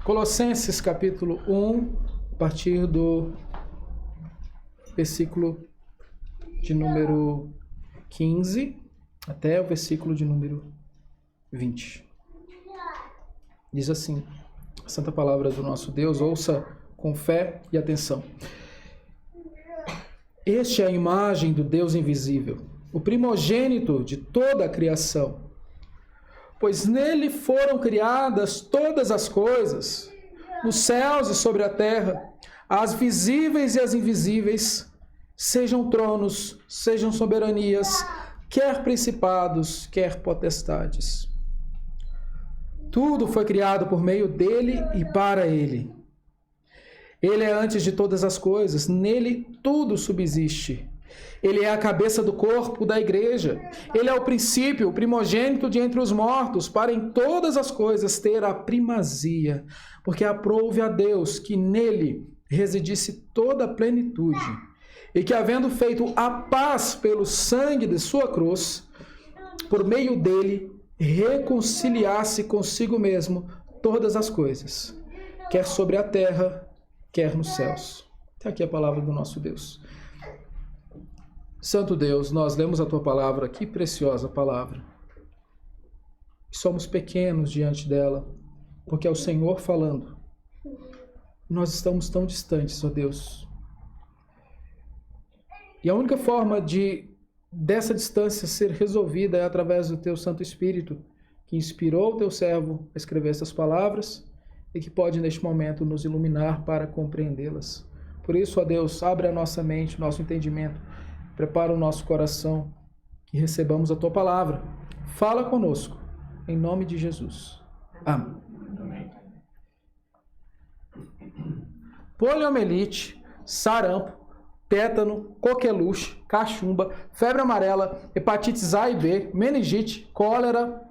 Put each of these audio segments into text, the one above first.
Colossenses capítulo 1, a partir do versículo de número 15 até o versículo de número 20. Diz assim, a santa palavra do nosso Deus, ouça com fé e atenção. Este é a imagem do Deus invisível, o primogênito de toda a criação. Pois nele foram criadas todas as coisas, nos céus e sobre a terra, as visíveis e as invisíveis, sejam tronos, sejam soberanias, quer principados, quer potestades. Tudo foi criado por meio dele e para ele. Ele é antes de todas as coisas, nele tudo subsiste. Ele é a cabeça do corpo da igreja. Ele é o princípio, o primogênito de entre os mortos, para em todas as coisas ter a primazia, porque aprouve a Deus que nele residisse toda a plenitude, e que, havendo feito a paz pelo sangue de sua cruz, por meio dele reconciliasse consigo mesmo todas as coisas, quer sobre a terra, quer nos céus. Está aqui a palavra do nosso Deus. Santo Deus, nós lemos a tua palavra, que preciosa palavra. Somos pequenos diante dela, porque é o Senhor falando. Nós estamos tão distantes, ó Deus. E a única forma dessa distância ser resolvida é através do teu Santo Espírito, que inspirou o teu servo a escrever essas palavras e que pode, neste momento, nos iluminar para compreendê-las. Por isso, ó Deus, abre a nossa mente, o nosso entendimento, prepara o nosso coração, que recebamos a tua palavra. Fala conosco, em nome de Jesus. Amém. Poliomielite, sarampo, tétano, coqueluche, cachumba, febre amarela, hepatites A e B, meningite, cólera,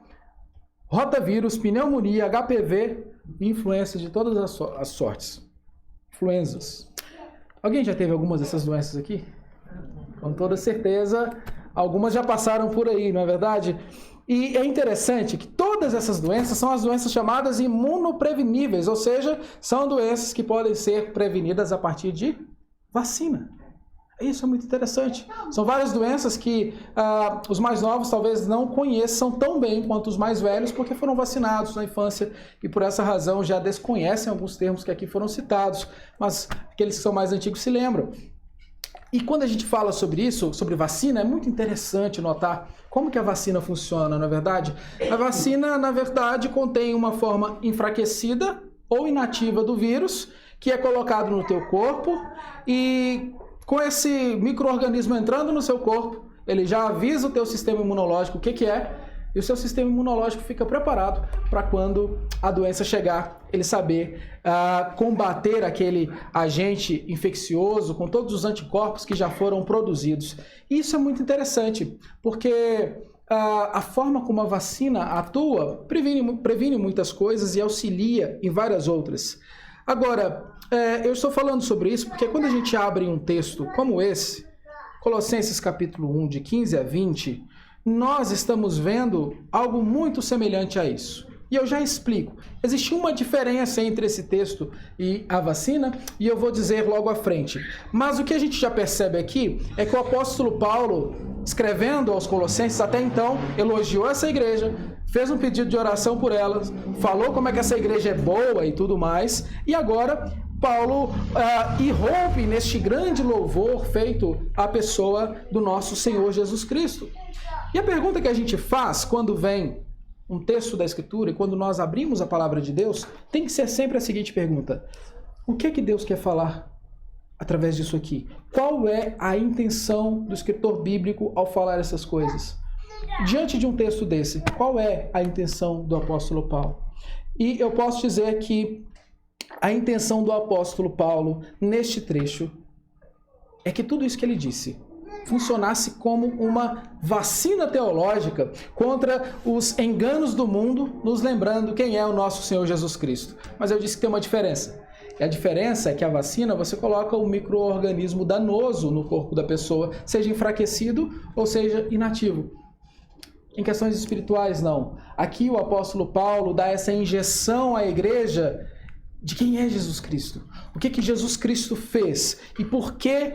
rotavírus, pneumonia, HPV e influenza de todas as sortes. Influenzas. Alguém já teve algumas dessas doenças aqui? Com toda certeza, algumas já passaram por aí, não é verdade? E é interessante que todas essas doenças são as doenças chamadas imunopreveníveis, ou seja, são doenças que podem ser prevenidas a partir de vacina. Isso é muito interessante. São várias doenças que os mais novos talvez não conheçam tão bem quanto os mais velhos, porque foram vacinados na infância e por essa razão já desconhecem alguns termos que aqui foram citados, mas aqueles que são mais antigos se lembram. E quando a gente fala sobre isso, sobre vacina, é muito interessante notar como que a vacina funciona, não é verdade? A vacina, na verdade, contém uma forma enfraquecida ou inativa do vírus, que é colocado no teu corpo e com esse micro-organismo entrando no seu corpo, ele já avisa o teu sistema imunológico o que é, e o seu sistema imunológico fica preparado para quando a doença chegar, ele saber combater aquele agente infeccioso com todos os anticorpos que já foram produzidos. E isso é muito interessante, porque a forma como a vacina atua previne muitas coisas e auxilia em várias outras. Agora, eu estou falando sobre isso porque quando a gente abre um texto como esse, Colossenses capítulo 1, de 15 a 20, nós estamos vendo algo muito semelhante a isso. E eu já explico. Existe uma diferença entre esse texto e a vacina, e eu vou dizer logo à frente. Mas o que a gente já percebe aqui é que o apóstolo Paulo, escrevendo aos Colossenses, até então, elogiou essa igreja, fez um pedido de oração por elas, falou como é que essa igreja é boa e tudo mais, e agora Paulo irrompe neste grande louvor feito à pessoa do nosso Senhor Jesus Cristo. E a pergunta que a gente faz quando vem um texto da Escritura e quando nós abrimos a palavra de Deus, tem que ser sempre a seguinte pergunta: o que é que Deus quer falar através disso aqui? Qual é a intenção do escritor bíblico ao falar essas coisas? Diante de um texto desse, qual é a intenção do apóstolo Paulo? E eu posso dizer que a intenção do apóstolo Paulo neste trecho é que tudo isso que ele disse funcionasse como uma vacina teológica contra os enganos do mundo, nos lembrando quem é o nosso Senhor Jesus Cristo. Mas eu disse que tem uma diferença. E a diferença é que a vacina, você coloca um micro-organismo danoso no corpo da pessoa, seja enfraquecido ou seja inativo. Em questões espirituais, não. Aqui o apóstolo Paulo dá essa injeção à igreja de quem é Jesus Cristo. O que Jesus Cristo fez e por que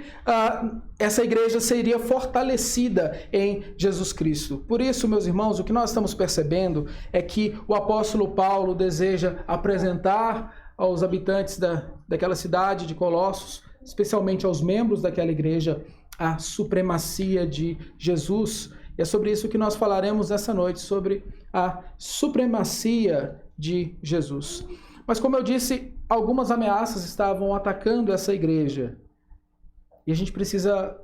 essa igreja seria fortalecida em Jesus Cristo. Por isso, meus irmãos, o que nós estamos percebendo é que o apóstolo Paulo deseja apresentar aos habitantes daquela cidade de Colossos, especialmente aos membros daquela igreja, a supremacia de Jesus. E é sobre isso que nós falaremos essa noite, sobre a supremacia de Jesus. Mas como eu disse, algumas ameaças estavam atacando essa igreja. E a gente precisa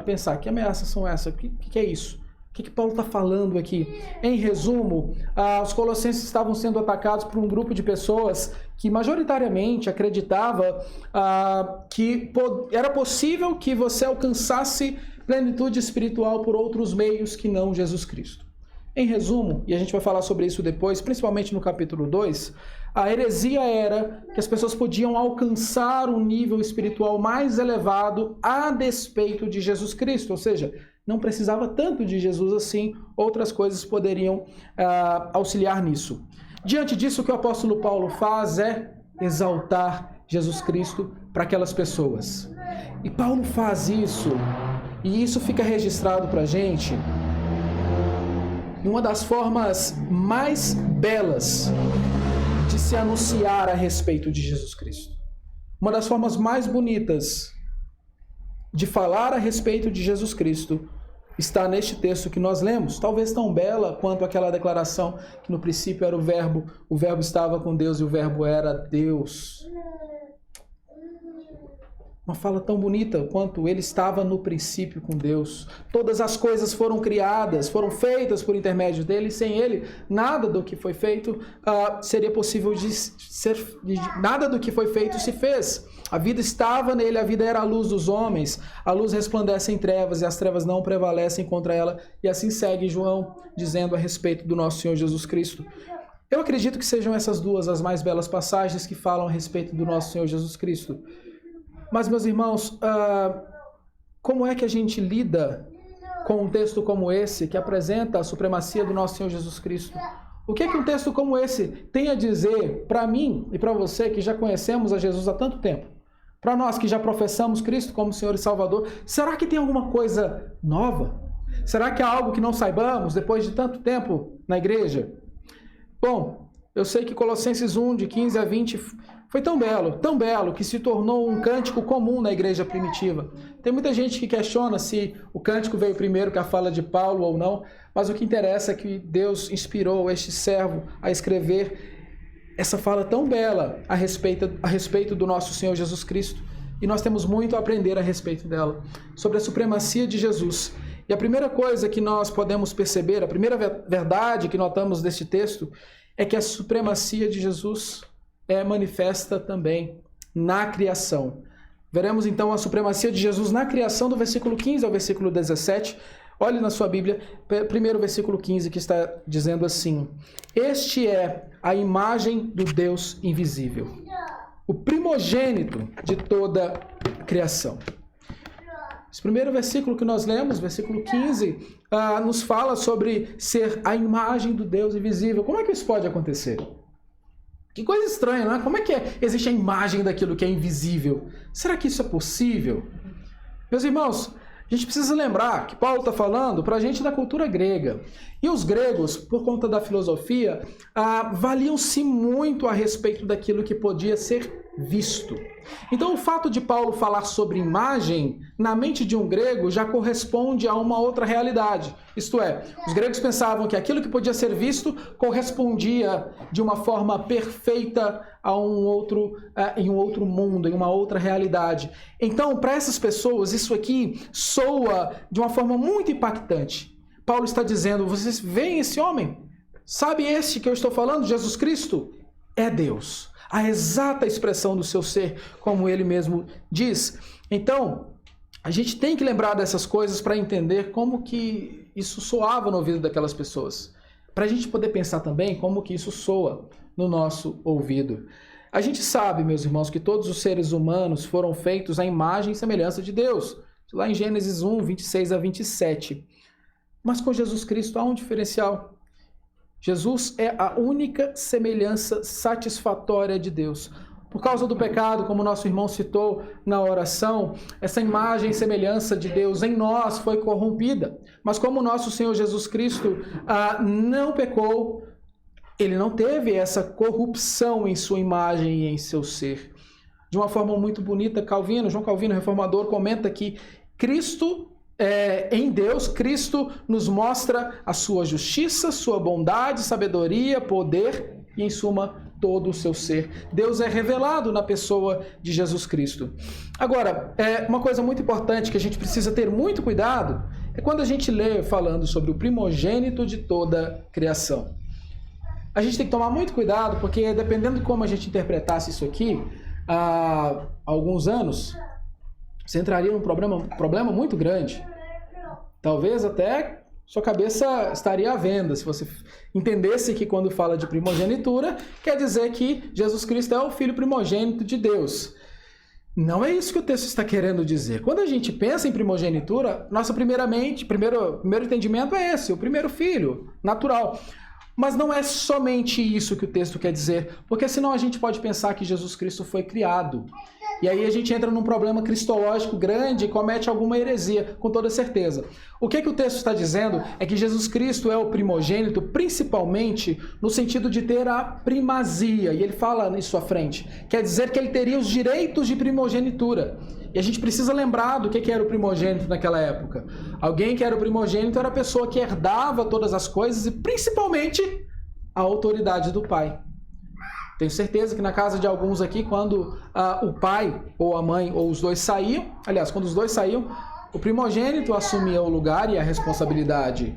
pensar, que ameaças são essas? O que é isso? O que Paulo está falando aqui? Em resumo, os colossenses estavam sendo atacados por um grupo de pessoas que majoritariamente acreditava que era possível que você alcançasse plenitude espiritual por outros meios que não Jesus Cristo. Em resumo, e a gente vai falar sobre isso depois, principalmente no capítulo 2, a heresia era que as pessoas podiam alcançar um nível espiritual mais elevado a despeito de Jesus Cristo, ou seja, não precisava tanto de Jesus assim, outras coisas poderiam auxiliar nisso. Diante disso, o que o apóstolo Paulo faz é exaltar Jesus Cristo para aquelas pessoas. E Paulo faz isso, e isso fica registrado para a gente em uma das formas mais belas de se anunciar a respeito de Jesus Cristo. Uma das formas mais bonitas de falar a respeito de Jesus Cristo está neste texto que nós lemos, talvez tão bela quanto aquela declaração que no princípio era o verbo estava com Deus e o verbo era Deus. Uma fala tão bonita quanto ele estava no princípio com Deus. Todas as coisas foram criadas, foram feitas por intermédio dele, e sem ele, nada do que foi feito seria possível nada do que foi feito se fez. A vida estava nele, a vida era a luz dos homens, a luz resplandece em trevas e as trevas não prevalecem contra ela. E assim segue João dizendo a respeito do nosso Senhor Jesus Cristo. Eu acredito que sejam essas duas as mais belas passagens que falam a respeito do nosso Senhor Jesus Cristo. Mas, meus irmãos, como é que a gente lida com um texto como esse, que apresenta a supremacia do nosso Senhor Jesus Cristo? O que é que um texto como esse tem a dizer para mim e para você que já conhecemos a Jesus há tanto tempo? Para nós que já professamos Cristo como Senhor e Salvador, será que tem alguma coisa nova? Será que há algo que não saibamos depois de tanto tempo na igreja? Bom, eu sei que Colossenses 1, de 15 a 20... foi tão belo, que se tornou um cântico comum na igreja primitiva. Tem muita gente que questiona se o cântico veio primeiro que a fala de Paulo ou não, mas o que interessa é que Deus inspirou este servo a escrever essa fala tão bela a respeito do nosso Senhor Jesus Cristo. E nós temos muito a aprender a respeito dela, sobre a supremacia de Jesus. E a primeira coisa que nós podemos perceber, a primeira verdade que notamos deste texto, é que a supremacia de Jesus é manifesta também na criação. Veremos então a supremacia de Jesus na criação do versículo 15 ao versículo 17. Olhe na sua Bíblia, primeiro versículo 15, que está dizendo assim: este é a imagem do Deus invisível, o primogênito de toda a criação. Esse primeiro versículo que nós lemos, versículo 15, nos fala sobre ser a imagem do Deus invisível. Como é que isso pode acontecer? Que coisa estranha, não é? Como é que existe a imagem daquilo que é invisível? Será que isso é possível? Meus irmãos, a gente precisa lembrar que Paulo está falando para a gente da cultura grega. E os gregos, por conta da filosofia, valiam-se muito a respeito daquilo que podia ser visto. Então, o fato de Paulo falar sobre imagem, na mente de um grego, já corresponde a uma outra realidade. Isto é, os gregos pensavam que aquilo que podia ser visto correspondia de uma forma perfeita a em um outro mundo, em uma outra realidade. Então, para essas pessoas, isso aqui soa de uma forma muito impactante. Paulo está dizendo: vocês veem esse homem? Sabe esse que eu estou falando, Jesus Cristo? É Deus. A exata expressão do seu ser, como ele mesmo diz. Então, a gente tem que lembrar dessas coisas para entender como que isso soava no ouvido daquelas pessoas. Para a gente poder pensar também como que isso soa no nosso ouvido. A gente sabe, meus irmãos, que todos os seres humanos foram feitos à imagem e semelhança de Deus. Lá em Gênesis 1, 26 a 27. Mas com Jesus Cristo há um diferencial. Jesus é a única semelhança satisfatória de Deus. Por causa do pecado, como nosso irmão citou na oração, essa imagem e semelhança de Deus em nós foi corrompida. Mas como nosso Senhor Jesus Cristo não pecou, ele não teve essa corrupção em sua imagem e em seu ser. De uma forma muito bonita, João Calvino, reformador, comenta que em Deus, Cristo nos mostra a sua justiça, sua bondade, sabedoria, poder e, em suma, todo o seu ser. Deus é revelado na pessoa de Jesus Cristo. Agora, uma coisa muito importante que a gente precisa ter muito cuidado é quando a gente lê falando sobre o primogênito de toda a criação. A gente tem que tomar muito cuidado, porque dependendo de como a gente interpretasse isso aqui, há alguns anos, você entraria num problema muito grande. Talvez até sua cabeça estaria à venda se você entendesse que quando fala de primogenitura, quer dizer que Jesus Cristo é o Filho primogênito de Deus. Não é isso que o texto está querendo dizer. Quando a gente pensa em primogenitura, primeiro entendimento é esse, o primeiro filho, natural. Mas não é somente isso que o texto quer dizer, porque senão a gente pode pensar que Jesus Cristo foi criado. E aí a gente entra num problema cristológico grande e comete alguma heresia, com toda certeza. O que o texto está dizendo é que Jesus Cristo é o primogênito, principalmente no sentido de ter a primazia. E ele fala isso à frente. Quer dizer que ele teria os direitos de primogenitura. E a gente precisa lembrar do que era o primogênito naquela época. Alguém que era o primogênito era a pessoa que herdava todas as coisas e principalmente a autoridade do pai. Tenho certeza que na casa de alguns aqui, quando o pai ou a mãe ou os dois saíam, aliás, quando os dois saíam, o primogênito assumia o lugar e a responsabilidade.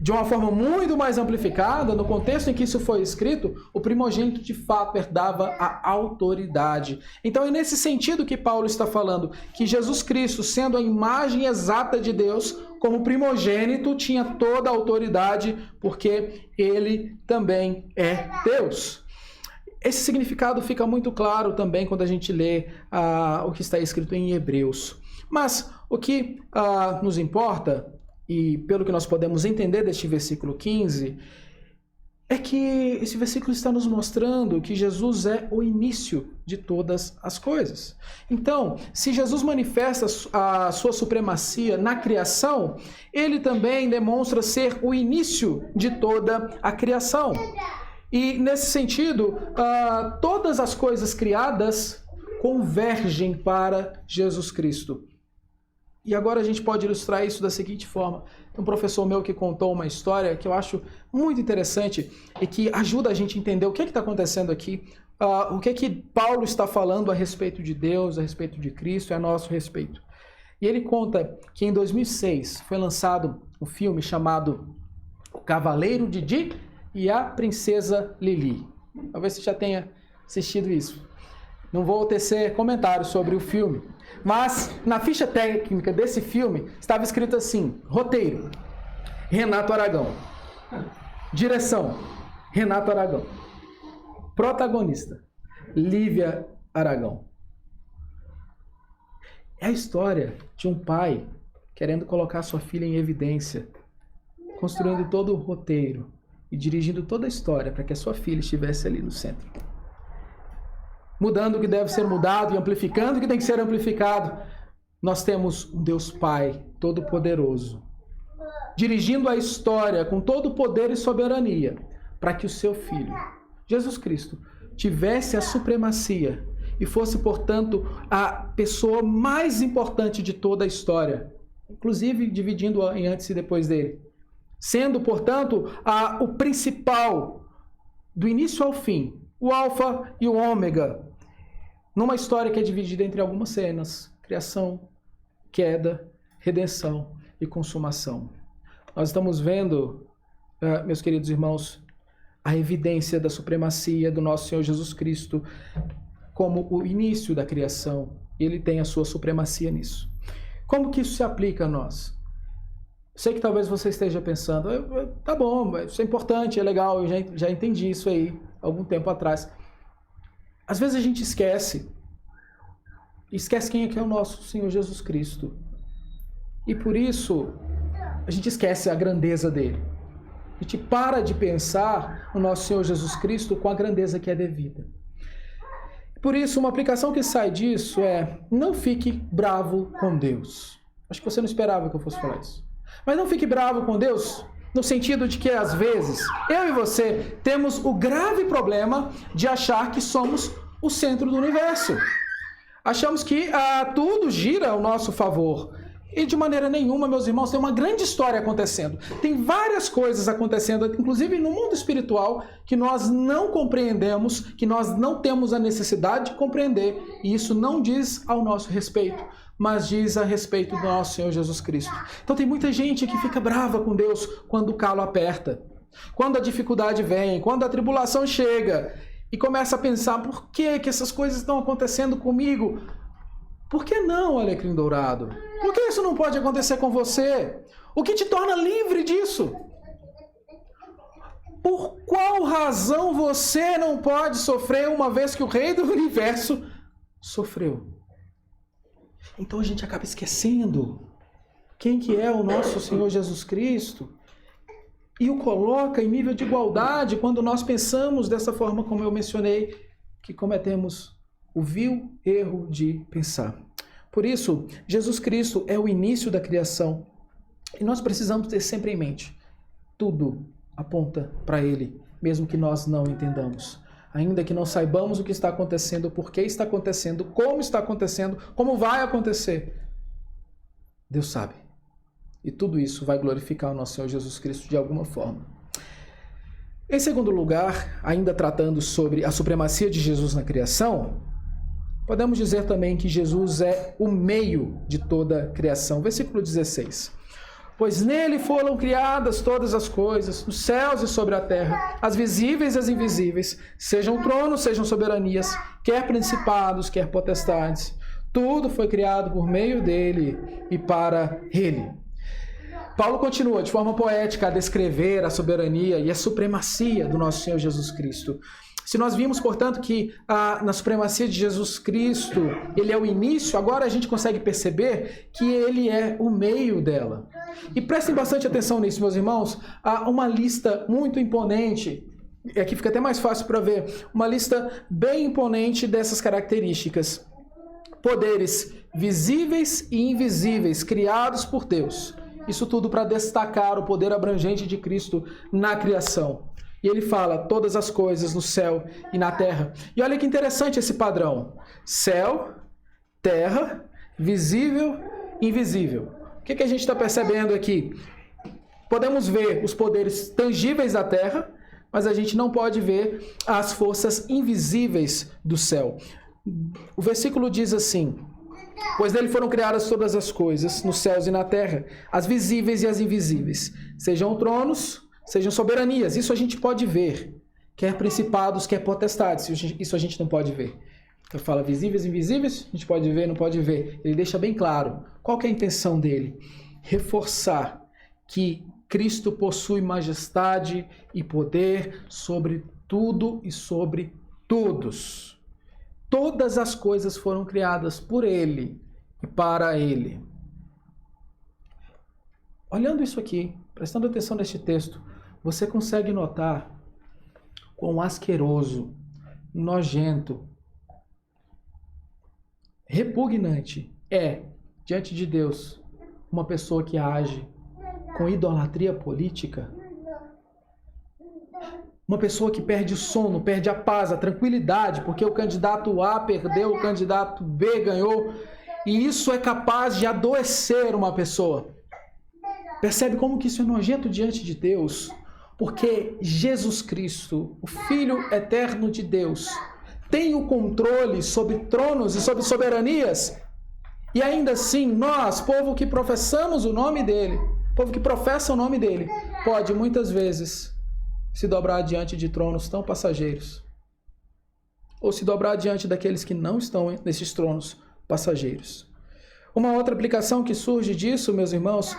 De uma forma muito mais amplificada, no contexto em que isso foi escrito, o primogênito de fato herdava a autoridade. Então é nesse sentido que Paulo está falando, que Jesus Cristo, sendo a imagem exata de Deus, como primogênito, tinha toda a autoridade, porque ele também é Deus. Esse significado fica muito claro também quando a gente lê o que está escrito em Hebreus. Mas o que nos importa, e pelo que nós podemos entender deste versículo 15, é que esse versículo está nos mostrando que Jesus é o início de todas as coisas. Então, se Jesus manifesta a sua supremacia na criação, ele também demonstra ser o início de toda a criação. E, nesse sentido, todas as coisas criadas convergem para Jesus Cristo. E agora a gente pode ilustrar isso da seguinte forma. Tem um professor meu que contou uma história que eu acho muito interessante e que ajuda a gente a entender o que está acontecendo aqui, o que Paulo está falando a respeito de Deus, a respeito de Cristo e a nosso respeito. E ele conta que em 2006 foi lançado um filme chamado O Cavaleiro Didi e a Princesa Lili. Talvez você já tenha assistido isso. Não vou tecer comentários sobre o filme. Mas na ficha técnica desse filme estava escrito assim: roteiro, Renato Aragão. Direção, Renato Aragão. Protagonista, Lívia Aragão. É a história de um pai querendo colocar sua filha em evidência, construindo todo o roteiro e dirigindo toda a história para que a sua filha estivesse ali no centro. Mudando o que deve ser mudado e amplificando o que tem que ser amplificado. Nós temos um Deus Pai Todo-Poderoso, dirigindo a história com todo o poder e soberania, para que o seu Filho, Jesus Cristo, tivesse a supremacia e fosse, portanto, a pessoa mais importante de toda a história, inclusive dividindo em antes e depois dele. Sendo, portanto, o principal, do início ao fim, o alfa e o ômega, numa história que é dividida entre algumas cenas: criação, queda, redenção e consumação. Nós estamos vendo, meus queridos irmãos, a evidência da supremacia do nosso Senhor Jesus Cristo como o início da criação. Ele tem a sua supremacia nisso. Como que isso se aplica a nós? Sei que talvez você esteja pensando, tá bom, isso é importante, é legal, eu já entendi isso aí algum tempo atrás. Às vezes a gente esquece quem é que é o nosso Senhor Jesus Cristo. E por isso, a gente esquece a grandeza dele. A gente para de pensar no nosso Senhor Jesus Cristo com a grandeza que é devida. Por isso, uma aplicação que sai disso é: não fique bravo com Deus. Acho que você não esperava que eu fosse falar isso. Mas não fique bravo com Deus no sentido de que, às vezes, eu e você temos o grave problema de achar que somos o centro do universo. Achamos que tudo gira ao nosso favor. E de maneira nenhuma, meus irmãos, tem uma grande história acontecendo. Tem várias coisas acontecendo, inclusive no mundo espiritual, que nós não compreendemos, que nós não temos a necessidade de compreender. E isso não diz ao nosso respeito, mas diz a respeito do nosso Senhor Jesus Cristo. Então tem muita gente que fica brava com Deus quando o calo aperta, quando a dificuldade vem, quando a tribulação chega, e começa a pensar: por que essas coisas estão acontecendo comigo? Por que não, alecrim dourado? Por que isso não pode acontecer com você? O que te torna livre disso? Por qual razão você não pode sofrer uma vez que o Rei do Universo sofreu? Então a gente acaba esquecendo quem que é o nosso Senhor Jesus Cristo e o coloca em nível de igualdade quando nós pensamos dessa forma como eu mencionei, que cometemos o vil erro de pensar. Por isso, Jesus Cristo é o início da criação e nós precisamos ter sempre em mente: tudo aponta para Ele, mesmo que nós não entendamos. Ainda que não saibamos o que está acontecendo, por que está acontecendo, como vai acontecer, Deus sabe. E tudo isso vai glorificar o nosso Senhor Jesus Cristo de alguma forma. Em segundo lugar, ainda tratando sobre a supremacia de Jesus na criação, podemos dizer também que Jesus é o meio de toda a criação. Versículo 16. Pois nele foram criadas todas as coisas, nos céus e sobre a terra, as visíveis e as invisíveis, sejam tronos, sejam soberanias, quer principados, quer potestades. Tudo foi criado por meio dele e para ele. Paulo continua de forma poética a descrever a soberania e a supremacia do nosso Senhor Jesus Cristo. Se nós vimos, portanto, que na supremacia de Jesus Cristo ele é o início, agora a gente consegue perceber que ele é o meio dela. E prestem bastante atenção nisso, meus irmãos. Há uma lista muito imponente, e aqui fica até mais fácil para ver, uma lista bem imponente dessas características. Poderes visíveis e invisíveis, criados por Deus. Isso tudo para destacar o poder abrangente de Cristo na criação. E ele fala todas as coisas no céu e na terra. E olha que interessante esse padrão. Céu, terra, visível, invisível. O que a gente está percebendo aqui? Podemos ver os poderes tangíveis da terra, mas a gente não pode ver as forças invisíveis do céu. O versículo diz assim: pois nele foram criadas todas as coisas, nos céus e na terra, as visíveis e as invisíveis, sejam tronos, sejam soberanias. Isso a gente pode ver, quer principados, quer potestades. Isso a gente não pode ver. Ele fala visíveis e invisíveis, a gente pode ver, não pode ver. Ele deixa bem claro qual que é a intenção dele: reforçar que Cristo possui majestade e poder sobre tudo e sobre todos. Todas as coisas foram criadas por Ele e para Ele. Olhando isso aqui, prestando atenção neste texto, você consegue notar quão asqueroso, nojento, repugnante é, diante de Deus, uma pessoa que age com idolatria política. Uma pessoa que perde o sono, perde a paz, a tranquilidade, porque o candidato A perdeu, o candidato B ganhou. E isso é capaz de adoecer uma pessoa. Percebe como que isso é nojento diante de Deus? Porque Jesus Cristo, o Filho eterno de Deus, tem o controle sobre tronos e sobre soberanias. E ainda assim, nós, povo que professamos o nome dele, povo que professa o nome dele, pode muitas vezes se dobrar diante de tronos tão passageiros, ou se dobrar diante daqueles que não estão nesses tronos passageiros. Uma outra aplicação que surge disso, meus irmãos,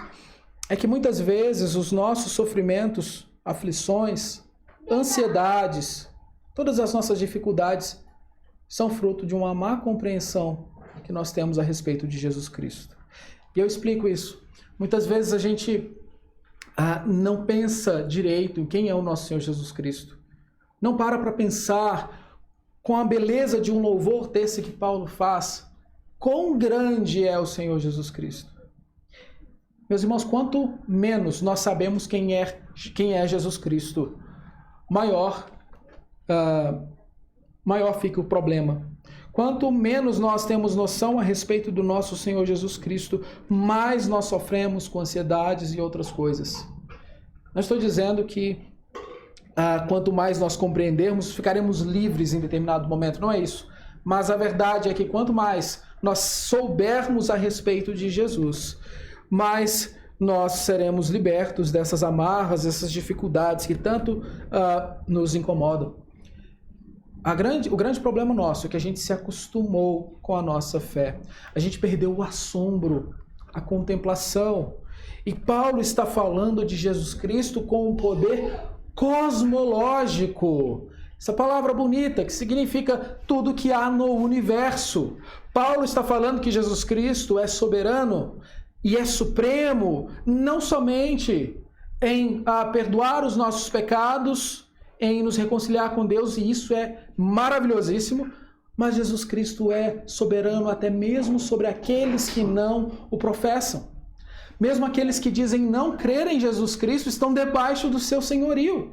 é que muitas vezes os nossos sofrimentos, aflições, ansiedades, todas as nossas dificuldades são fruto de uma má compreensão que nós temos a respeito de Jesus Cristo. E eu explico isso. Muitas vezes a gente não pensa direito em quem é o nosso Senhor Jesus Cristo. Não para pensar com a beleza de um louvor desse que Paulo faz, quão grande é o Senhor Jesus Cristo. Meus irmãos, quanto menos nós sabemos quem é Jesus Cristo, maior fica o problema. Quanto menos nós temos noção a respeito do nosso Senhor Jesus Cristo, mais nós sofremos com ansiedades e outras coisas. Não estou dizendo que quanto mais nós compreendermos, ficaremos livres em determinado momento. Não é isso. Mas a verdade é que quanto mais nós soubermos a respeito de Jesus, mais nós seremos libertos dessas amarras, dessas dificuldades que tanto nos incomodam. O grande problema nosso é que a gente se acostumou com a nossa fé. A gente perdeu o assombro, a contemplação. E Paulo está falando de Jesus Cristo com um poder cosmológico. Essa palavra bonita que significa tudo que há no universo. Paulo está falando que Jesus Cristo é soberano e é supremo, não somente em perdoar os nossos pecados, em nos reconciliar com Deus, e isso é maravilhosíssimo, mas Jesus Cristo é soberano até mesmo sobre aqueles que não o professam. Mesmo aqueles que dizem não crer em Jesus Cristo estão debaixo do seu senhorio.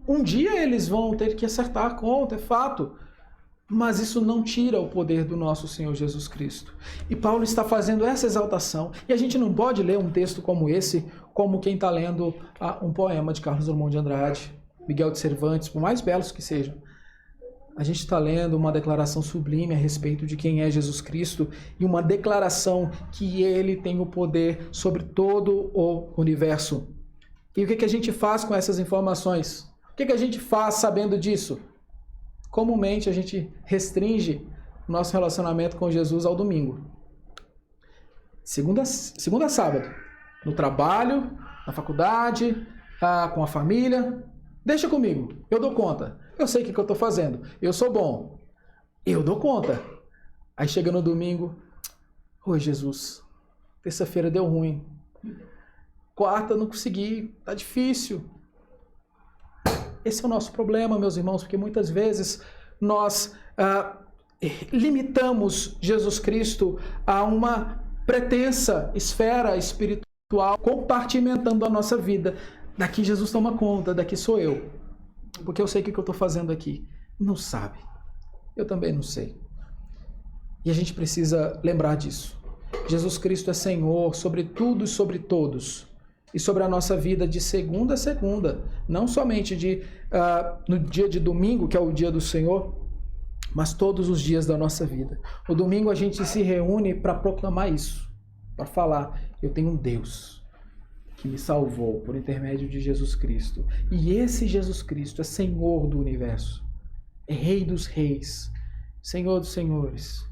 Um dia eles vão ter que acertar a conta, é fato. Mas isso não tira o poder do nosso Senhor Jesus Cristo. E Paulo está fazendo essa exaltação. E a gente não pode ler um texto como esse, como quem está lendo um poema de Carlos Drummond de Andrade, Miguel de Cervantes, por mais belos que sejam. A gente está lendo uma declaração sublime a respeito de quem é Jesus Cristo e uma declaração que ele tem o poder sobre todo o universo. E o que a gente faz com essas informações? O que a gente faz sabendo disso? Comumente a gente restringe o nosso relacionamento com Jesus ao domingo. Segunda a sábado. No trabalho, na faculdade, com a família. Deixa comigo, eu dou conta. Eu sei o que eu estou fazendo. Eu sou bom. Eu dou conta. Aí chega no domingo. Oi, Jesus. Terça-feira deu ruim. Quarta não consegui. Tá difícil. Esse é o nosso problema, meus irmãos, porque muitas vezes nós limitamos Jesus Cristo a uma pretensa esfera espiritual, compartimentando a nossa vida. Daqui Jesus toma conta, daqui sou eu. Porque eu sei o que eu estou fazendo aqui. Não sabe. Eu também não sei. E a gente precisa lembrar disso. Jesus Cristo é Senhor sobre tudo e sobre todos. E sobre a nossa vida de segunda a segunda. Não somente no dia de domingo, que é o dia do Senhor, mas todos os dias da nossa vida. No domingo a gente se reúne para proclamar isso. Para falar, eu tenho um Deus que me salvou por intermédio de Jesus Cristo. E esse Jesus Cristo é Senhor do universo. É Rei dos reis. Senhor dos senhores.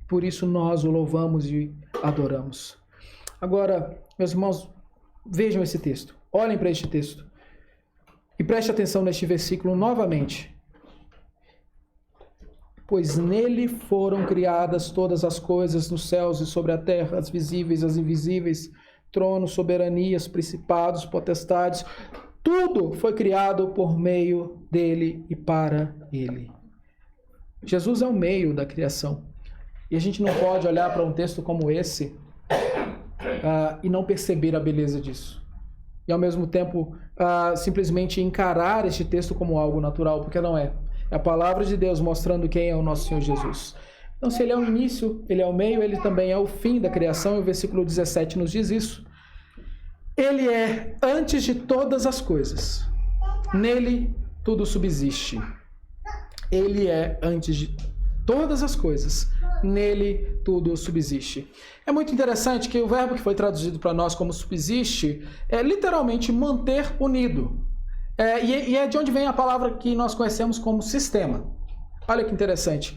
Por isso nós o louvamos e adoramos. Agora, meus irmãos, vejam esse texto. Olhem para este texto. E preste atenção neste versículo novamente. Pois nele foram criadas todas as coisas nos céus e sobre a terra, as visíveis, as invisíveis, tronos, soberanias, principados, potestades. Tudo foi criado por meio dele e para ele. Jesus é o meio da criação. E a gente não pode olhar para um texto como esse e não perceber a beleza disso. E ao mesmo tempo simplesmente encarar este texto como algo natural, porque não é. É a palavra de Deus mostrando quem é o nosso Senhor Jesus. Então, se ele é o início, ele é o meio, ele também é o fim da criação, e o versículo 17 nos diz isso. Ele é antes de todas as coisas. Nele tudo subsiste. Ele é antes de todas as coisas. Nele tudo subsiste. É muito interessante que o verbo que foi traduzido para nós como subsiste é literalmente manter unido. E é de onde vem a palavra que nós conhecemos como sistema. Olha que interessante.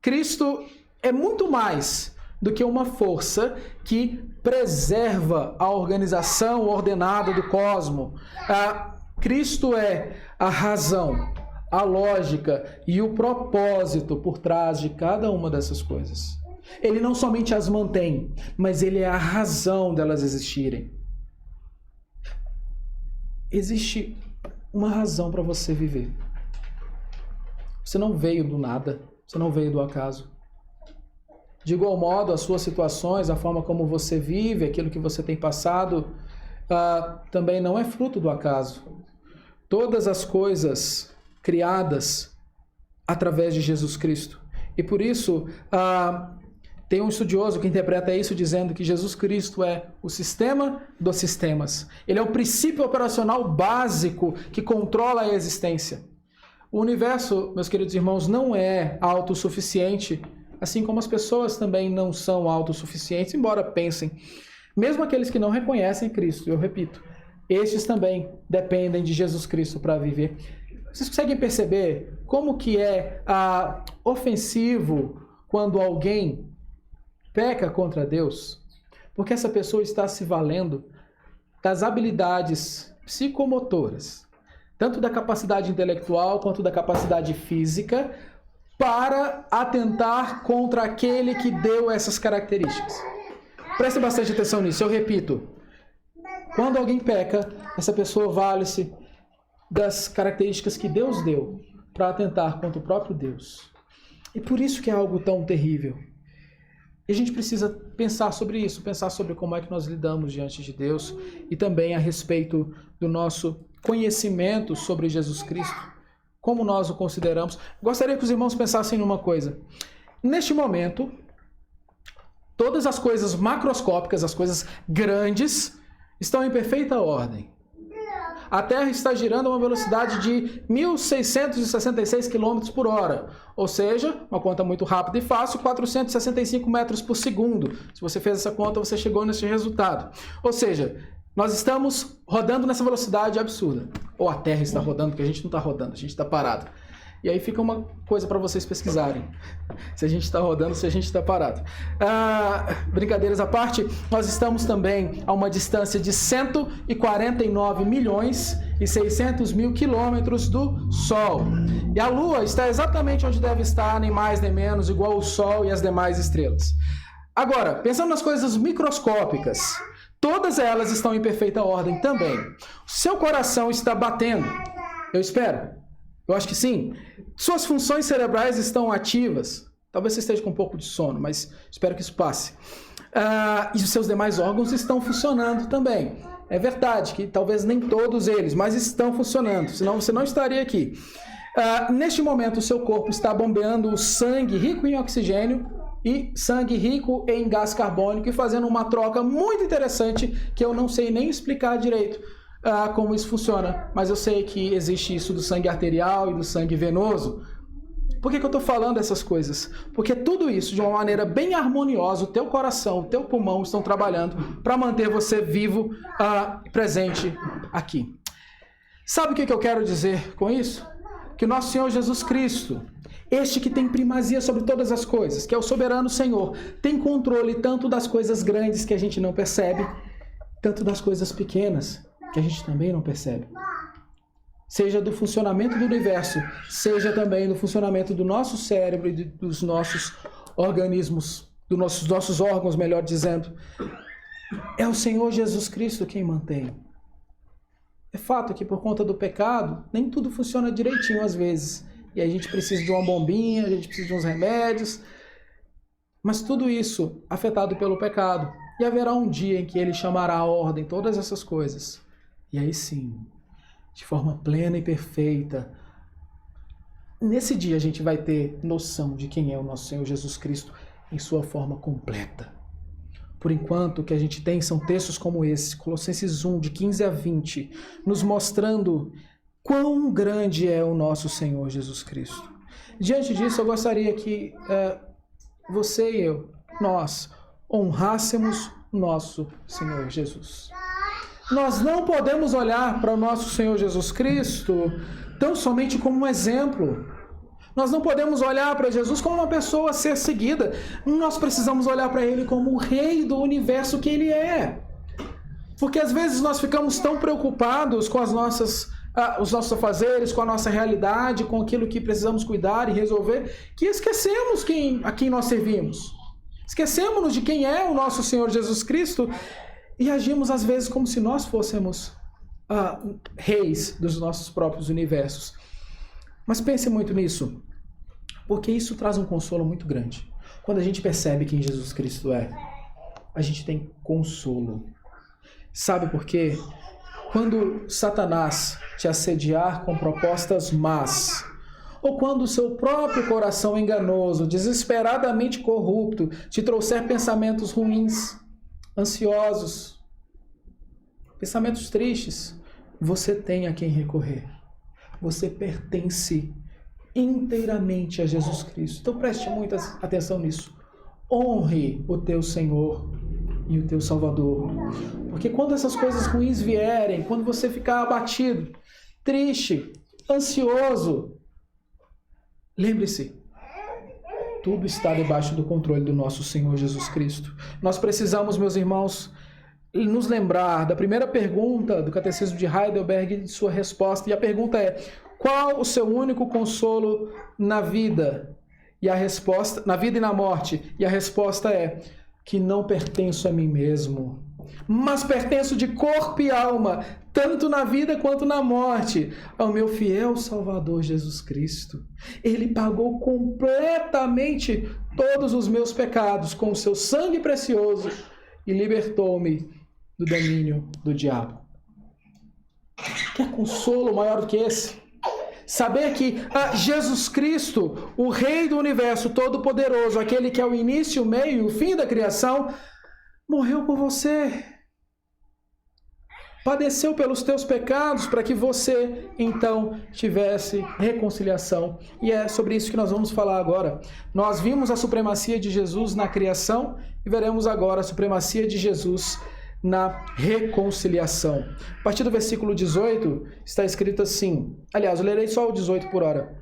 Cristo é muito mais do que uma força que preserva a organização ordenada do cosmos. Cristo é a razão, a lógica e o propósito por trás de cada uma dessas coisas. Ele não somente as mantém, mas ele é a razão delas existirem. Existe uma razão para você viver. Você não veio do nada, você não veio do acaso. De igual modo, as suas situações, a forma como você vive, aquilo que você tem passado, também não é fruto do acaso. Todas as coisas criadas através de Jesus Cristo. E por isso, tem um estudioso que interpreta isso dizendo que Jesus Cristo é o sistema dos sistemas. Ele é o princípio operacional básico que controla a existência. O universo, meus queridos irmãos, não é autossuficiente, assim como as pessoas também não são autossuficientes, embora pensem. Mesmo aqueles que não reconhecem Cristo, eu repito, estes também dependem de Jesus Cristo para viver. Vocês conseguem perceber como que é ofensivo quando alguém peca contra Deus? Porque essa pessoa está se valendo das habilidades psicomotoras, tanto da capacidade intelectual quanto da capacidade física, para atentar contra aquele que deu essas características. Preste bastante atenção nisso, eu repito. Quando alguém peca, essa pessoa vale-se das características que Deus deu para atentar contra o próprio Deus. E por isso que é algo tão terrível. E a gente precisa pensar sobre isso, pensar sobre como é que nós lidamos diante de Deus e também a respeito do nosso conhecimento sobre Jesus Cristo, como nós o consideramos. Gostaria que os irmãos pensassem numa coisa. Neste momento, todas as coisas macroscópicas, as coisas grandes, estão em perfeita ordem. A Terra está girando a uma velocidade de 1.666 km por hora, ou seja, uma conta muito rápida e fácil, 465 metros por segundo. Se você fez essa conta, você chegou nesse resultado. Ou seja, nós estamos rodando nessa velocidade absurda. Ou a Terra está rodando, porque a gente não está rodando, a gente está parado. E aí fica uma coisa para vocês pesquisarem. Se a gente está rodando, se a gente está parado. Brincadeiras à parte, nós estamos também a uma distância de 149 milhões e 600 mil quilômetros do Sol. E a Lua está exatamente onde deve estar, nem mais nem menos, igual o Sol e as demais estrelas. Agora, pensando nas coisas microscópicas, todas elas estão em perfeita ordem também. O seu coração está batendo. Eu espero. Eu acho que sim. Suas funções cerebrais estão ativas. Talvez você esteja com um pouco de sono, mas espero que isso passe. E os seus demais órgãos estão funcionando também. É verdade que talvez nem todos eles, mas estão funcionando, senão você não estaria aqui. Neste momento, o seu corpo está bombeando sangue rico em oxigênio e sangue rico em gás carbônico e fazendo uma troca muito interessante que eu não sei nem explicar direito como isso funciona, mas eu sei que existe isso do sangue arterial e do sangue venoso. Por que eu estou falando essas coisas? Porque tudo isso, de uma maneira bem harmoniosa, o teu coração, o teu pulmão estão trabalhando para manter você vivo e presente aqui. Sabe o que eu quero dizer com isso? Que o nosso Senhor Jesus Cristo, este que tem primazia sobre todas as coisas, que é o soberano Senhor, tem controle tanto das coisas grandes que a gente não percebe, tanto das coisas pequenas que a gente também não percebe. Seja do funcionamento do universo, seja também do funcionamento do nosso cérebro e dos nossos organismos, dos nossos órgãos, melhor dizendo. É o Senhor Jesus Cristo quem mantém. É fato que por conta do pecado, nem tudo funciona direitinho às vezes. E a gente precisa de uma bombinha, a gente precisa de uns remédios. Mas tudo isso afetado pelo pecado. E haverá um dia em que Ele chamará à ordem todas essas coisas. E aí sim, de forma plena e perfeita, nesse dia a gente vai ter noção de quem é o nosso Senhor Jesus Cristo em sua forma completa. Por enquanto, o que a gente tem são textos como esse, Colossenses 1, de 15 a 20, nos mostrando quão grande é o nosso Senhor Jesus Cristo. Diante disso, eu gostaria que você e eu, nós, honrássemos nosso Senhor Jesus. Nós não podemos olhar para o nosso Senhor Jesus Cristo tão somente como um exemplo. Nós não podemos olhar para Jesus como uma pessoa a ser seguida. Nós precisamos olhar para Ele como o Rei do universo que Ele é. Porque às vezes nós ficamos tão preocupados com os nossos afazeres, com a nossa realidade, com aquilo que precisamos cuidar e resolver, que esquecemos a quem nós servimos. Esquecemos-nos de quem é o nosso Senhor Jesus Cristo e agimos às vezes como se nós fôssemos reis dos nossos próprios universos. Mas pense muito nisso, porque isso traz um consolo muito grande. Quando a gente percebe quem Jesus Cristo é, a gente tem consolo. Sabe por quê? Quando Satanás te assediar com propostas más, ou quando o seu próprio coração enganoso, desesperadamente corrupto, te trouxer pensamentos ruins, ansiosos, pensamentos tristes, você tem a quem recorrer. Você pertence inteiramente a Jesus Cristo. Então preste muita atenção nisso. Honre o teu Senhor e o teu Salvador. Porque quando essas coisas ruins vierem, quando você ficar abatido, triste, ansioso, lembre-se, tudo está debaixo do controle do nosso Senhor Jesus Cristo. Nós precisamos, meus irmãos, nos lembrar da primeira pergunta do Catecismo de Heidelberg e de sua resposta. E a pergunta é: qual o seu único consolo na vida? E a resposta, na vida e na morte. E a resposta é: que não pertenço a mim mesmo, mas pertenço de corpo e alma, tanto na vida quanto na morte, ao meu fiel Salvador Jesus Cristo. Ele pagou completamente todos os meus pecados com o seu sangue precioso e libertou-me do domínio do diabo. Quer consolo maior do que esse? Saber que Jesus Cristo, o Rei do Universo Todo-Poderoso, aquele que é o início, o meio e o fim da criação, morreu por você. Padeceu pelos teus pecados para que você, então, tivesse reconciliação. E é sobre isso que nós vamos falar agora. Nós vimos a supremacia de Jesus na criação e veremos agora a supremacia de Jesus na reconciliação. A partir do versículo 18 está escrito assim, aliás, eu lerei só o 18 por hora.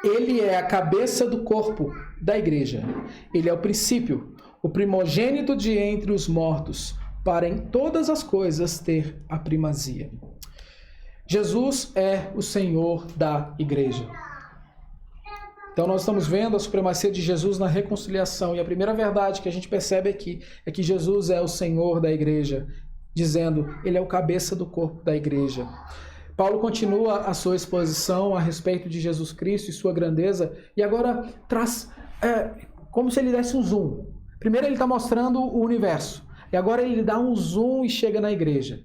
Ele é a cabeça do corpo da igreja. Ele é o princípio, o primogênito de entre os mortos, para em todas as coisas ter a primazia. Jesus é o Senhor da igreja. Então nós estamos vendo a supremacia de Jesus na reconciliação. E a primeira verdade que a gente percebe aqui é que Jesus é o Senhor da igreja, dizendo, ele é o cabeça do corpo da igreja. Paulo continua a sua exposição a respeito de Jesus Cristo e sua grandeza, e agora traz como se ele desse um zoom. Primeiro ele está mostrando o universo, e agora ele dá um zoom e chega na igreja,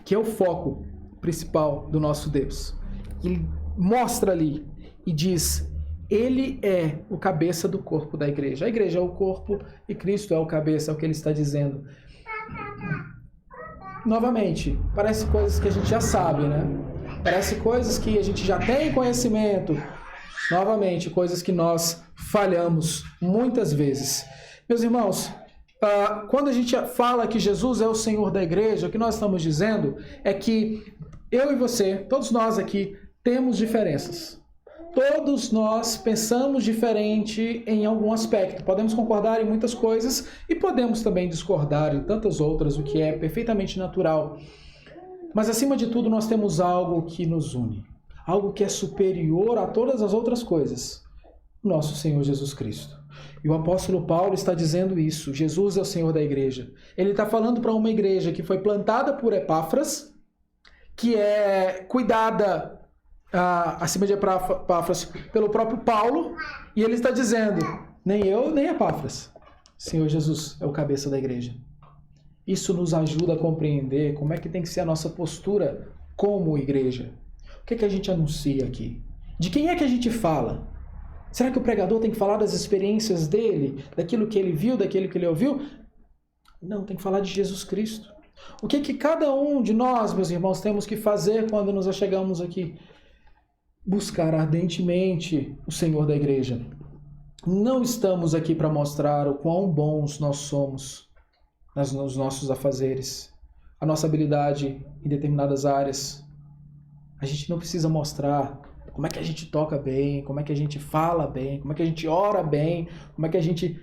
que é o foco principal do nosso Deus. Ele mostra ali e diz, ele é o cabeça do corpo da igreja. A igreja é o corpo e Cristo é o cabeça, é o que ele está dizendo. Novamente, parece coisas que a gente já sabe, né? Parece coisas que a gente já tem conhecimento. Novamente, coisas que nós falhamos muitas vezes. Meus irmãos, quando a gente fala que Jesus é o Senhor da igreja, o que nós estamos dizendo é que eu e você, todos nós aqui, temos diferenças. Todos nós pensamos diferente em algum aspecto. Podemos concordar em muitas coisas e podemos também discordar em tantas outras, o que é perfeitamente natural. Mas, acima de tudo, nós temos algo que nos une. Algo que é superior a todas as outras coisas. Nosso Senhor Jesus Cristo. E o apóstolo Paulo está dizendo isso. Jesus é o Senhor da igreja. Ele está falando para uma igreja que foi plantada por Epáfras, que é cuidada acima de Epáfras pelo próprio Paulo, e ele está dizendo, nem eu, nem Epáfras. Senhor Jesus é o cabeça da igreja. Isso nos ajuda a compreender como é que tem que ser a nossa postura como igreja. O que é que a gente anuncia aqui? De quem é que a gente fala? Será que o pregador tem que falar das experiências dele, daquilo que ele viu, daquilo que ele ouviu? Não, tem que falar de Jesus Cristo. O que é que cada um de nós, meus irmãos, temos que fazer quando nos achegamos aqui? Buscar ardentemente o Senhor da igreja. Não estamos aqui para mostrar o quão bons nós somos nos nossos afazeres, a nossa habilidade em determinadas áreas. A gente não precisa mostrar como é que a gente toca bem, como é que a gente fala bem, como é que a gente ora bem, como é que a gente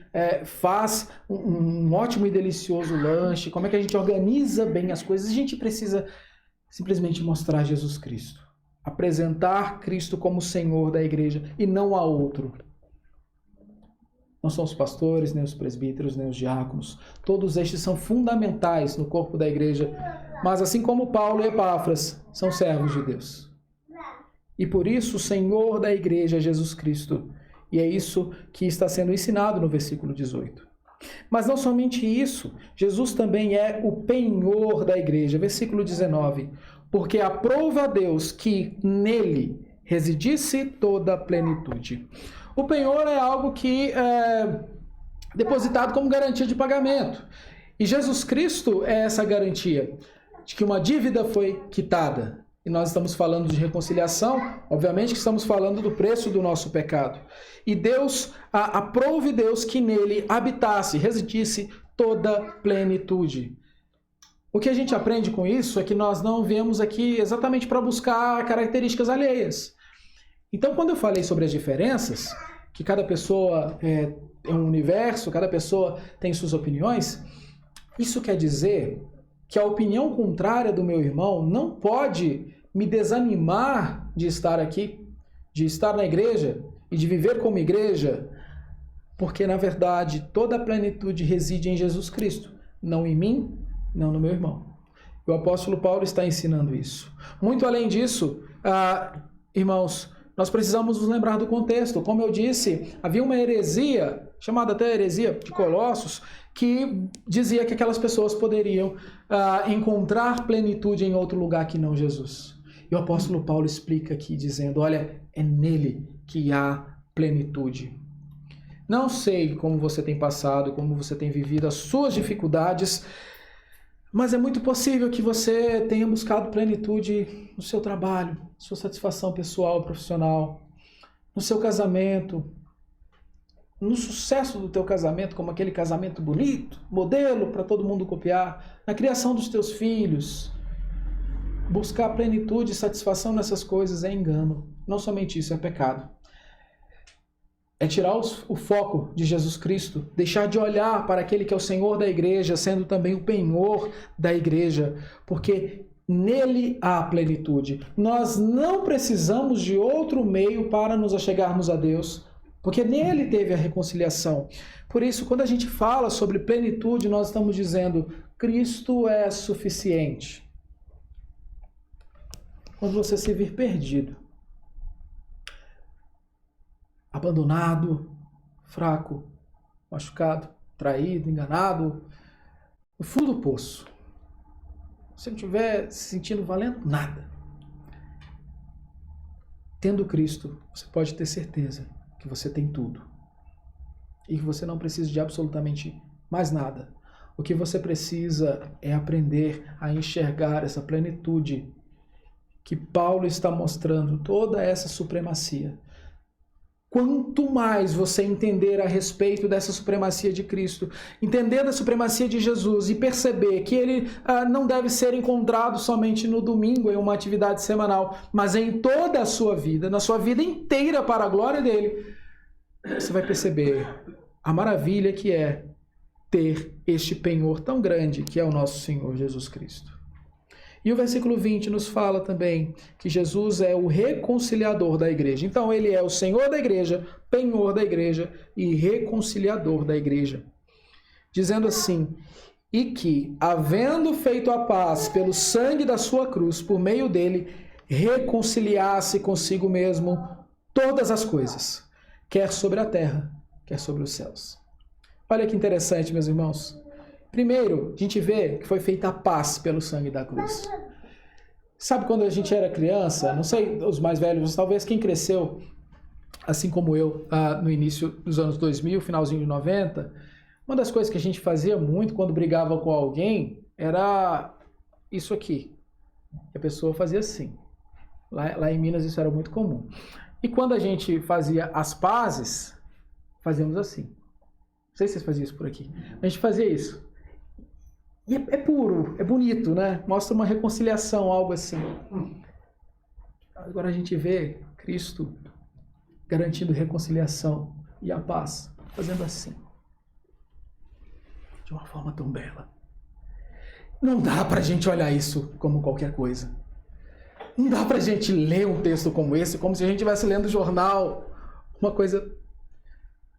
faz um ótimo e delicioso lanche, como é que a gente organiza bem as coisas. A gente precisa simplesmente mostrar Jesus Cristo. Apresentar Cristo como Senhor da igreja e não a outro. Não são os pastores, nem os presbíteros, nem os diáconos. Todos estes são fundamentais no corpo da igreja, mas assim como Paulo e Epáfras, são servos de Deus. E por isso o Senhor da igreja é Jesus Cristo. E é isso que está sendo ensinado no versículo 18. Mas não somente isso, Jesus também é o penhor da igreja. Versículo 19. Porque aprova a Deus que nele residisse toda a plenitude. O penhor é algo que é depositado como garantia de pagamento. E Jesus Cristo é essa garantia de que uma dívida foi quitada. E nós estamos falando de reconciliação, obviamente que estamos falando do preço do nosso pecado. E Deus, aprove Deus que nele habitasse, residisse toda plenitude. O que a gente aprende com isso é que nós não viemos aqui exatamente para buscar características alheias. Então, quando eu falei sobre as diferenças, que cada pessoa é um universo, cada pessoa tem suas opiniões, isso quer dizer que a opinião contrária do meu irmão não pode me desanimar de estar aqui, de estar na igreja e de viver como igreja, porque, na verdade, toda a plenitude reside em Jesus Cristo, não em mim, não no meu irmão. O apóstolo Paulo está ensinando isso. Muito além disso, irmãos, nós precisamos nos lembrar do contexto. Como eu disse, havia uma heresia, chamada até heresia de Colossos, que dizia que aquelas pessoas poderiam encontrar plenitude em outro lugar que não Jesus. E o apóstolo Paulo explica aqui, dizendo, olha, é nele que há plenitude. Não sei como você tem passado, como você tem vivido as suas dificuldades, mas é muito possível que você tenha buscado plenitude no seu trabalho, sua satisfação pessoal, profissional, no seu casamento, no sucesso do teu casamento, como aquele casamento bonito, modelo para todo mundo copiar, na criação dos teus filhos. Buscar plenitude e satisfação nessas coisas é engano. Não somente isso, é pecado. É tirar o foco de Jesus Cristo, deixar de olhar para aquele que é o Senhor da igreja, sendo também o penhor da igreja, porque nele há plenitude. Nós não precisamos de outro meio para nos achegarmos a Deus, porque nele teve a reconciliação. Por isso, quando a gente fala sobre plenitude, nós estamos dizendo, Cristo é suficiente. Quando você se vir perdido, abandonado, fraco, machucado, traído, enganado, no fundo do poço, se não estiver se sentindo valendo nada, tendo Cristo, você pode ter certeza que você tem tudo e que você não precisa de absolutamente mais nada. O que você precisa é aprender a enxergar essa plenitude que Paulo está mostrando, toda essa supremacia. Quanto mais você entender a respeito dessa supremacia de Cristo, entender a supremacia de Jesus e perceber que ele não deve ser encontrado somente no domingo, em uma atividade semanal, mas em toda a sua vida, na sua vida inteira para a glória dele, você vai perceber a maravilha que é ter este penhor tão grande que é o nosso Senhor Jesus Cristo. E o versículo 20 nos fala também que Jesus é o reconciliador da igreja. Então ele é o Senhor da igreja, penhor da igreja e reconciliador da igreja. Dizendo assim, e que, havendo feito a paz pelo sangue da sua cruz, por meio dele, reconciliasse consigo mesmo todas as coisas, quer sobre a terra, quer sobre os céus. Olha que interessante, meus irmãos. Primeiro, a gente vê que foi feita a paz pelo sangue da cruz. Sabe quando a gente era criança, não sei os mais velhos, mas talvez quem cresceu, assim como eu, no início dos anos 2000, finalzinho de 90, uma das coisas que a gente fazia muito quando brigava com alguém era isso aqui. A pessoa fazia assim. Lá em Minas isso era muito comum. E quando a gente fazia as pazes, fazíamos assim. Não sei se vocês faziam isso por aqui. A gente fazia isso. E é puro, é bonito, né? Mostra uma reconciliação, algo assim. Agora a gente vê Cristo garantindo reconciliação e a paz, fazendo assim. De uma forma tão bela. Não dá pra gente olhar isso como qualquer coisa. Não dá pra gente ler um texto como esse, como se a gente estivesse lendo jornal. Uma coisa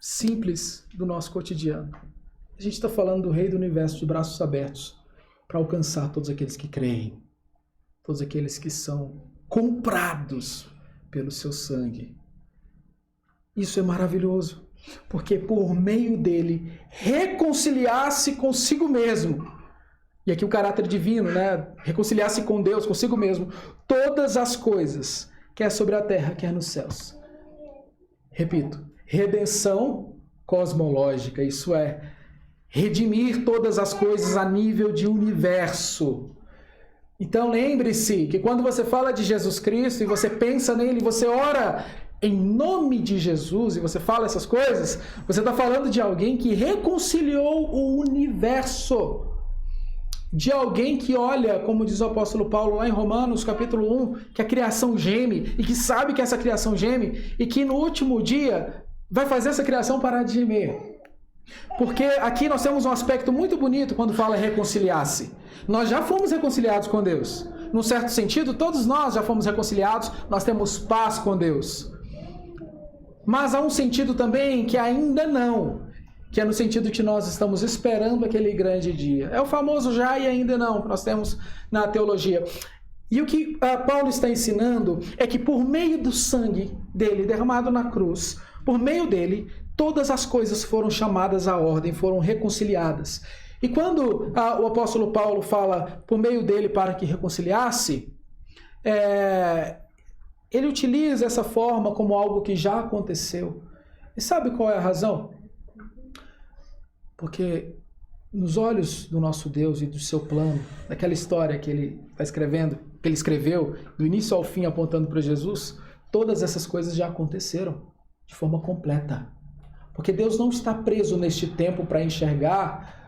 simples do nosso cotidiano. A gente está falando do Rei do Universo de braços abertos para alcançar todos aqueles que creem, todos aqueles que são comprados pelo seu sangue. Isso é maravilhoso, porque por meio dele reconciliar-se consigo mesmo. E aqui o caráter divino, né? Reconciliar-se com Deus, consigo mesmo, todas as coisas, quer sobre a terra, quer nos céus. Repito, redenção cosmológica, isso é, redimir todas as coisas a nível de universo. Então lembre-se que quando você fala de Jesus Cristo e você pensa nele, você ora em nome de Jesus e você fala essas coisas, você está falando de alguém que reconciliou o universo. De alguém que olha, como diz o apóstolo Paulo lá em Romanos, capítulo 1, que a criação geme, e que sabe que essa criação geme, e que no último dia vai fazer essa criação parar de gemer. Porque aqui nós temos um aspecto muito bonito quando fala reconciliar-se. Nós já fomos reconciliados com Deus. Num certo sentido, todos nós já fomos reconciliados, nós temos paz com Deus. Mas há um sentido também que ainda não, que é no sentido que nós estamos esperando aquele grande dia. É o famoso já e ainda não, que nós temos na teologia. E o que Paulo está ensinando é que por meio do sangue dele derramado na cruz, por meio dele, todas as coisas foram chamadas à ordem, foram reconciliadas. E quando o apóstolo Paulo fala por meio dele para que reconciliasse, ele utiliza essa forma como algo que já aconteceu. E sabe qual é a razão? Porque nos olhos do nosso Deus e do seu plano, daquela história que ele está escrevendo, que ele escreveu, do início ao fim apontando para Jesus, todas essas coisas já aconteceram de forma completa. Porque Deus não está preso neste tempo para enxergar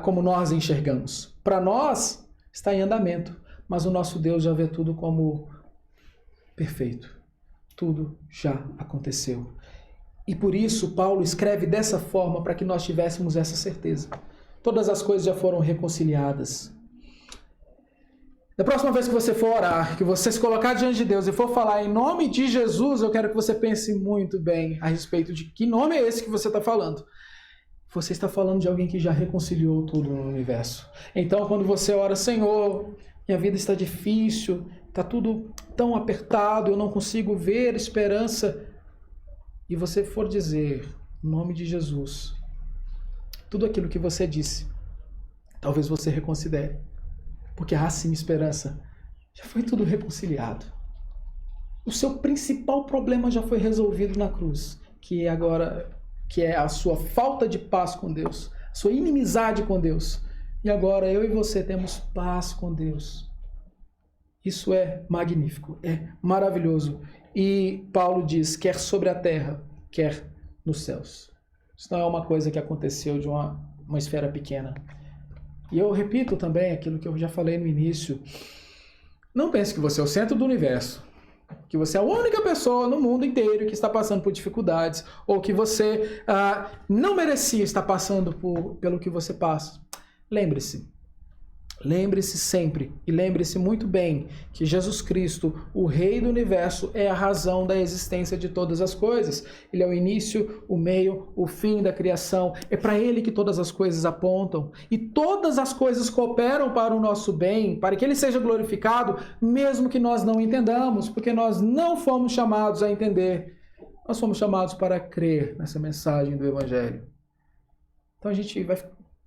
como nós enxergamos. Para nós, está em andamento, mas o nosso Deus já vê tudo como perfeito. Tudo já aconteceu. E por isso Paulo escreve dessa forma para que nós tivéssemos essa certeza. Todas as coisas já foram reconciliadas. Da próxima vez que você for orar, que você se colocar diante de Deus e for falar em nome de Jesus, eu quero que você pense muito bem a respeito de que nome é esse que você está falando. Você está falando de alguém que já reconciliou tudo no universo. Então, quando você ora, Senhor, minha vida está difícil, está tudo tão apertado, eu não consigo ver esperança, e você for dizer, em nome de Jesus, tudo aquilo que você disse, talvez você reconsidere. Porque há sim esperança. Já foi tudo reconciliado. O seu principal problema já foi resolvido na cruz, que é a sua falta de paz com Deus, a sua inimizade com Deus. E agora eu e você temos paz com Deus. Isso é magnífico, é maravilhoso. E Paulo diz, quer sobre a terra, quer nos céus. Isso não é uma coisa que aconteceu de uma esfera pequena. E eu repito também aquilo que eu já falei no início. Não pense que você é o centro do universo, que você é a única pessoa no mundo inteiro que está passando por dificuldades, ou que você não merecia estar passando pelo que você passa. Lembre-se sempre, e lembre-se muito bem, que Jesus Cristo, o Rei do Universo, é a razão da existência de todas as coisas. Ele é o início, o meio, o fim da criação. É para Ele que todas as coisas apontam. E todas as coisas cooperam para o nosso bem, para que Ele seja glorificado, mesmo que nós não entendamos, porque nós não fomos chamados a entender. Nós fomos chamados para crer nessa mensagem do Evangelho. Então a gente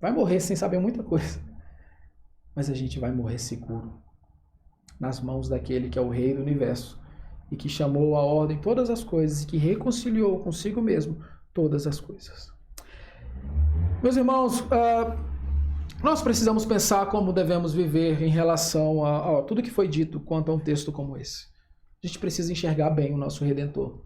vai morrer sem saber muita coisa. Mas a gente vai morrer seguro, nas mãos daquele que é o Rei do Universo, e que chamou à ordem todas as coisas, e que reconciliou consigo mesmo todas as coisas. Meus irmãos, nós precisamos pensar como devemos viver em relação a tudo que foi dito quanto a um texto como esse. A gente precisa enxergar bem o nosso Redentor.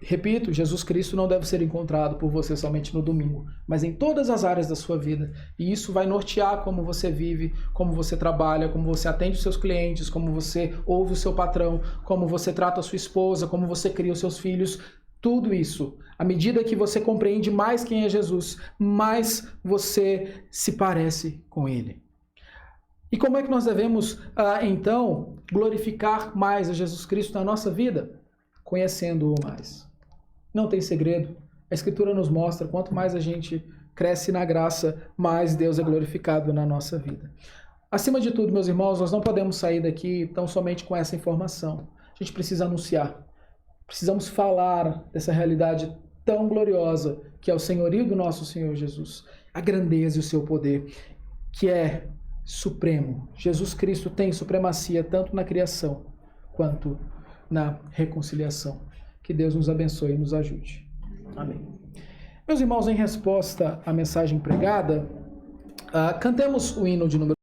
Repito, Jesus Cristo não deve ser encontrado por você somente no domingo, mas em todas as áreas da sua vida. E isso vai nortear como você vive, como você trabalha, como você atende os seus clientes, como você ouve o seu patrão, como você trata a sua esposa, como você cria os seus filhos. Tudo isso, à medida que você compreende mais quem é Jesus, mais você se parece com Ele. E como é que nós devemos, então, glorificar mais a Jesus Cristo na nossa vida? Conhecendo-o mais. Não tem segredo. A Escritura nos mostra, quanto mais a gente cresce na graça, mais Deus é glorificado na nossa vida. Acima de tudo, meus irmãos, nós não podemos sair daqui tão somente com essa informação. A gente precisa anunciar. Precisamos falar dessa realidade tão gloriosa que é o senhorio do nosso Senhor Jesus, a grandeza e o seu poder, que é supremo. Jesus Cristo tem supremacia tanto na criação quanto na reconciliação. Que Deus nos abençoe e nos ajude. Amém. Meus irmãos, em resposta à mensagem pregada, cantemos o hino de número